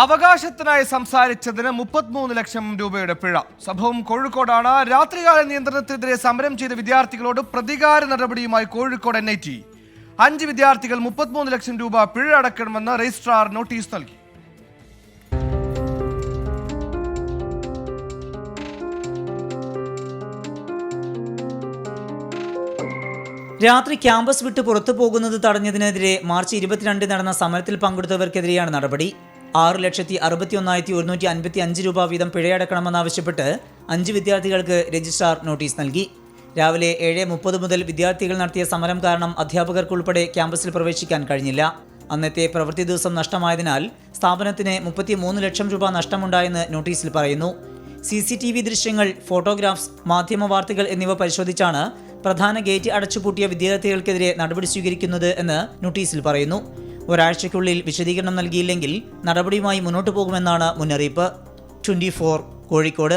അവകാശത്തിനായി സംസാരിച്ചതിന് 33 ലക്ഷം രൂപയുടെ പിഴ. സംഭവം കോഴിക്കോടാണ്. രാത്രികാല നിയന്ത്രണത്തിനെതിരെ സമരം ചെയ്ത വിദ്യാർത്ഥികളോട് പ്രതികാര നടപടിയുമായി കോഴിക്കോട് NIT. 5 വിദ്യാർത്ഥികൾ 33 ലക്ഷം രൂപ പിഴ അടക്കണമെന്ന് രജിസ്ട്രാർ നോട്ടീസ് നൽകി. രാത്രി ക്യാമ്പസ് വിട്ട് പുറത്തു പോകുന്നത് തടഞ്ഞതിനെതിരെ മാർച്ച് 22 നടന്ന സമരത്തിൽ പങ്കെടുത്തവർക്കെതിരെയാണ് നടപടി. 6,61,155 രൂപ വീതം പിഴയടക്കണമെന്നാവശ്യപ്പെട്ട് 5 വിദ്യാർത്ഥികൾക്ക് രജിസ്ട്രാർ നോട്ടീസ് നൽകി. രാവിലെ 7:30 മുതൽ വിദ്യാർത്ഥികൾ നടത്തിയ സമരം കാരണം അധ്യാപകർക്കുൾപ്പെടെ ക്യാമ്പസിൽ പ്രവേശിക്കാൻ കഴിഞ്ഞില്ല. അന്നത്തെ പ്രവൃത്തി ദിവസം നഷ്ടമായതിനാൽ സ്ഥാപനത്തിന് 33 ലക്ഷം രൂപ നഷ്ടമുണ്ടായെന്ന് നോട്ടീസിൽ പറയുന്നു. CCTV ദൃശ്യങ്ങൾ, ഫോട്ടോഗ്രാഫ്സ്, മാധ്യമ വാർത്തകൾ എന്നിവ പരിശോധിച്ചാണ് പ്രധാന ഗേറ്റ് അടച്ചുപൂട്ടിയ വിദ്യാർത്ഥികൾക്കെതിരെ നടപടി സ്വീകരിക്കുന്നത് എന്ന് നോട്ടീസിൽ പറയുന്നു. ഒരാഴ്ചയ്ക്കുള്ളിൽ വിശദീകരണം നൽകിയില്ലെങ്കിൽ നടപടിയുമായി മുന്നോട്ടു പോകുമെന്നാണ് മുന്നറിയിപ്പ്. 24 കോഴിക്കോട്.